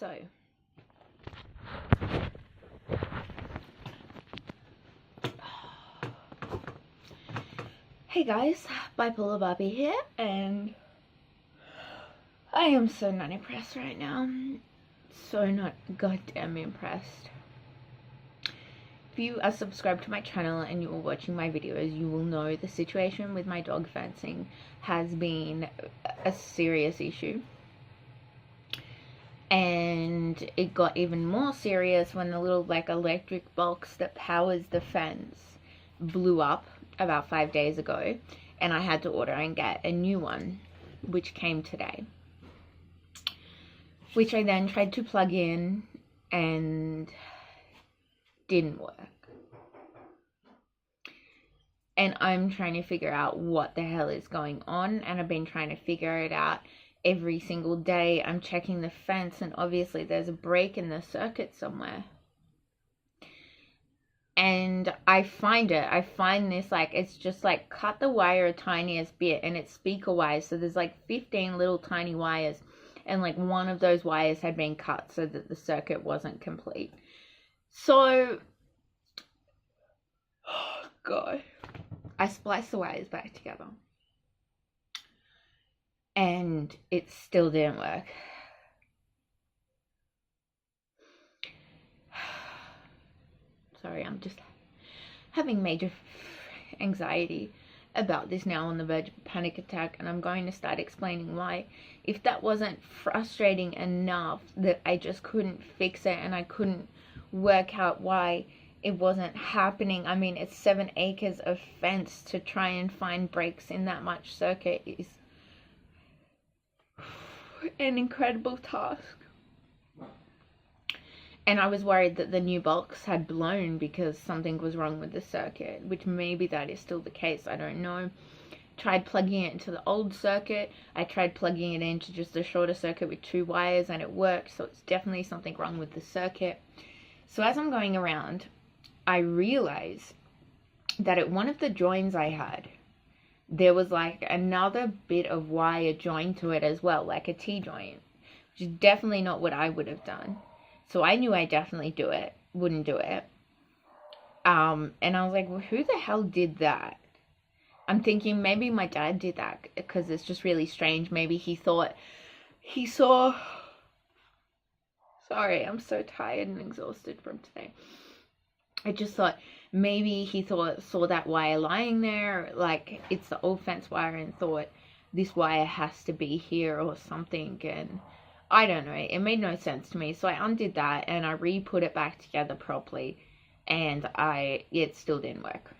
So, hey guys, Bipolar Barbie here, and I am so not impressed right now. So not goddamn impressed. If you are subscribed to my channel and you are watching my videos, you will know the situation with my dog fencing has been a serious issue. And it got even more serious when the little electric box that powers the fence blew up about 5 days ago, and I had to order and get a new one, which came today, which I then tried to plug in and didn't work. And I'm trying to figure out what the hell is going on, and I've been trying to figure it out every single day. I'm checking the fence, and obviously there's a break in the circuit somewhere. And I find this, it's just cut the wire a tiniest bit, and it's speaker wires, so there's 15 little tiny wires, and one of those wires had been cut so that the circuit wasn't complete. So, oh god, I spliced the wires back together, and it still didn't work. Sorry, I'm just having major anxiety about this now, on the verge of a panic attack, and I'm going to start explaining why. If that wasn't frustrating enough that I just couldn't fix it and I couldn't work out why it wasn't happening, I mean, it's 7 acres of fence. To try and find breaks in that much circuit is an incredible task. And I was worried that the new box had blown because something was wrong with the circuit, which maybe that is still the case, I don't know. Tried plugging it into the old circuit. I tried plugging it into just a shorter circuit with 2 wires, and it worked, so it's definitely something wrong with the circuit. So as I'm going around, I realized that at one of the joins I had, there was another bit of wire joined to it as well, like a T-joint, which is definitely not what I would have done. So I knew I definitely wouldn't do it. And I was like, well, who the hell did that? I'm thinking maybe my dad did that, because it's just really strange. Maybe he thought he saw... Sorry, I'm so tired and exhausted from today. I just thought maybe he saw that wire lying there, it's the old fence wire, and thought this wire has to be here or something, and I don't know, it made no sense to me. So I undid that and I re-put it back together properly, and it still didn't work.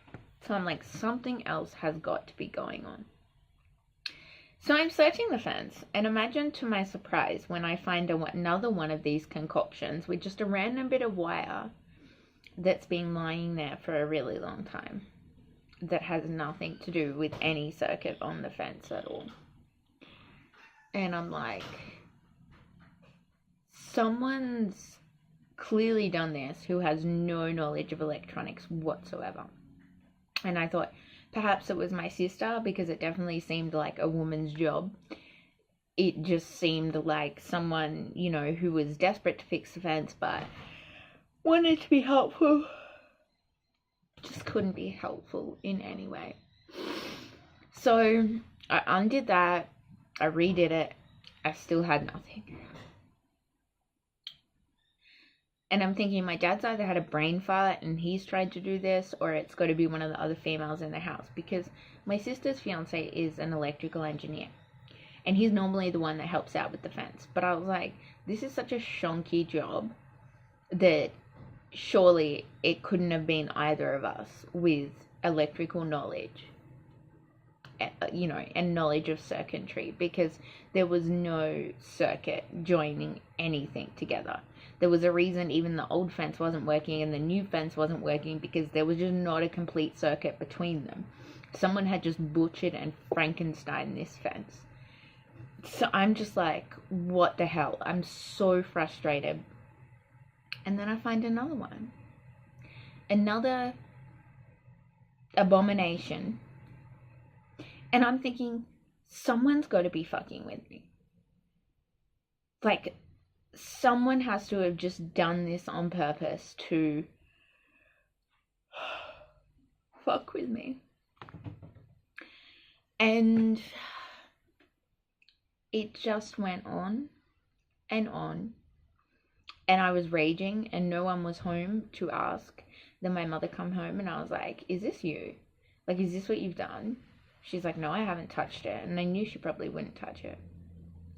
So I'm like, something else has got to be going on. So I'm searching the fence, and imagine to my surprise when I find another one of these concoctions with just a random bit of wire that's been lying there for a really long time, that has nothing to do with any circuit on the fence at all. And I'm like, someone's clearly done this who has no knowledge of electronics whatsoever. And I thought perhaps it was my sister, because it definitely seemed like a woman's job. It just seemed like someone, who was desperate to fix the fence but wanted to be helpful, just couldn't be helpful in any way. So I undid that, I redid it, I still had nothing. And I'm thinking my dad's either had a brain fart and he's tried to do this, or it's got to be one of the other females in the house, because my sister's fiance is an electrical engineer, and he's normally the one that helps out with the fence. But I was like, this is such a shonky job that surely it couldn't have been either of us with electrical knowledge, and knowledge of circuitry, because there was no circuit joining anything together. There was a reason even the old fence wasn't working and the new fence wasn't working, because there was just not a complete circuit between them. Someone had just butchered and Frankenstein this fence. So I'm just like, what the hell? I'm so frustrated. And then I find another one. Another abomination. And I'm thinking, someone's got to be fucking with me. someone has to have just done this on purpose to fuck with me. And it just went on and on. And I was raging and no one was home to ask. Then my mother come home and I was like, is this you? Like, is this what you've done? She's like, no, I haven't touched it. And I knew she probably wouldn't touch it.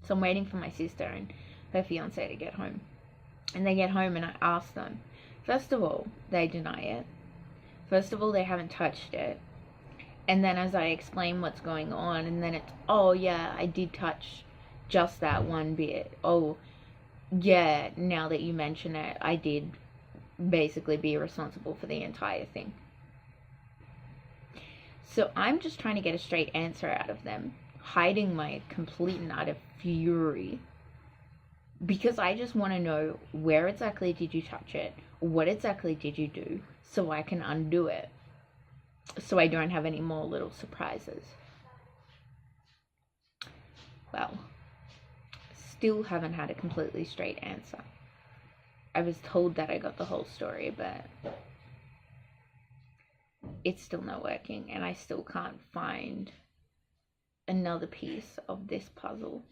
So I'm waiting for my sister and her fiance to get home. And they get home and I ask them. First of all, they deny it. First of all, they haven't touched it. And then as I explain what's going on, and then it's, oh yeah, I did touch just that one bit. Oh yeah, now that you mention it, I did basically be responsible for the entire thing. So I'm just trying to get a straight answer out of them, hiding my complete and utter fury. Because I just want to know, where exactly did you touch it? What exactly did you do? So I can undo it. So I don't have any more little surprises. Well, still haven't had a completely straight answer. I was told that I got the whole story, but it's still not working, and I still can't find another piece of this puzzle.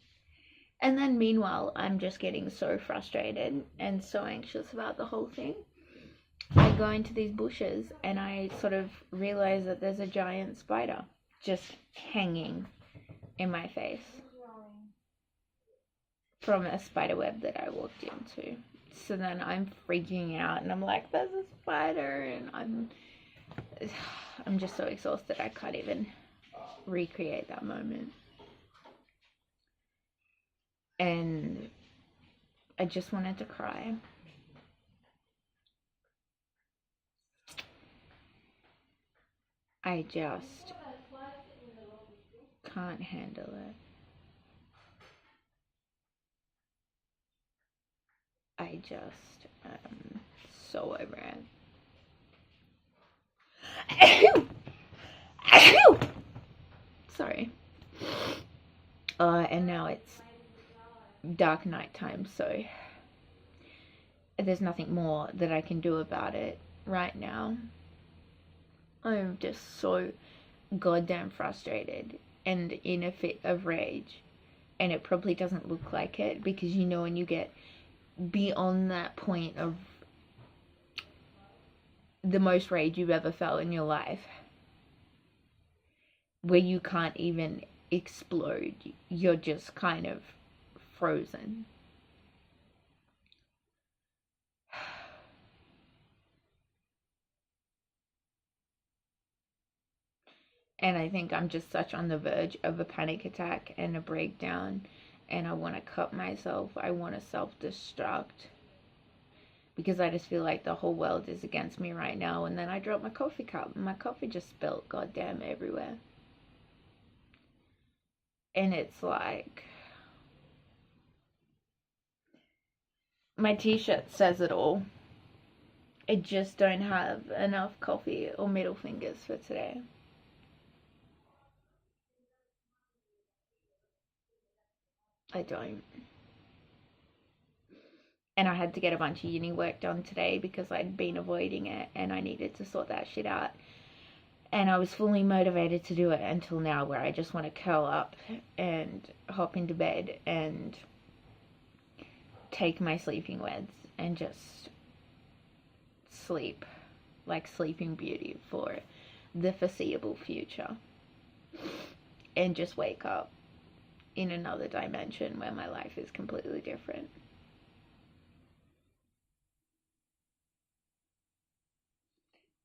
And then meanwhile, I'm just getting so frustrated and so anxious about the whole thing. I go into these bushes and I sort of realize that there's a giant spider just hanging in my face from a spider web that I walked into. So then I'm freaking out and I'm like, there's a spider, and I'm just so exhausted I can't even recreate that moment. And I just wanted to cry. I just can't handle it. I just am so over it. Sorry. And now it's dark night time, so there's nothing more that I can do about it right now. I'm just so goddamn frustrated and in a fit of rage, and it probably doesn't look like it, because you know when you get beyond that point of the most rage you've ever felt in your life, where you can't even explode, you're just kind of frozen. And I think I'm just such on the verge of a panic attack and a breakdown, and I want to cut myself. I want to self-destruct, because I just feel like the whole world is against me right now. And then I dropped my coffee cup and my coffee just spilled goddamn everywhere. And it's like, my t-shirt says it all. I just don't have enough coffee or middle fingers for today. I don't. And I had to get a bunch of uni work done today because I'd been avoiding it and I needed to sort that shit out. And I was fully motivated to do it until now, where I just want to curl up and hop into bed and take my sleeping meds and just sleep like Sleeping Beauty for the foreseeable future, and just wake up in another dimension where my life is completely different.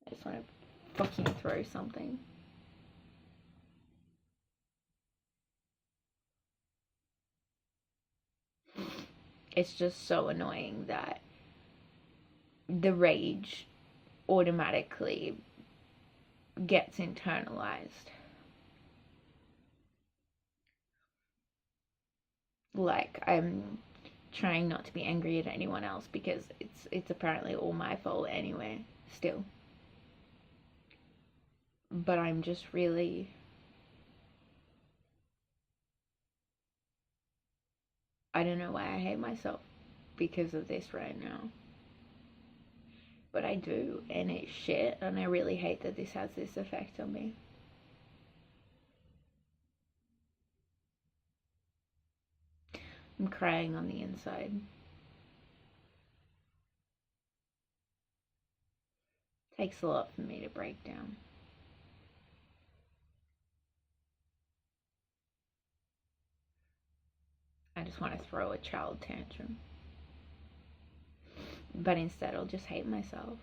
I just want to fucking throw something. It's just so annoying that the rage automatically gets internalized. Like, I'm trying not to be angry at anyone else because it's apparently all my fault anyway, still. But I'm just really, I don't know why I hate myself. because of this right now. But I do, and it's shit, and I really hate that this has this effect on me. I'm crying on the inside. Takes a lot for me to break down. I just want to throw a child tantrum. But instead I'll just hate myself.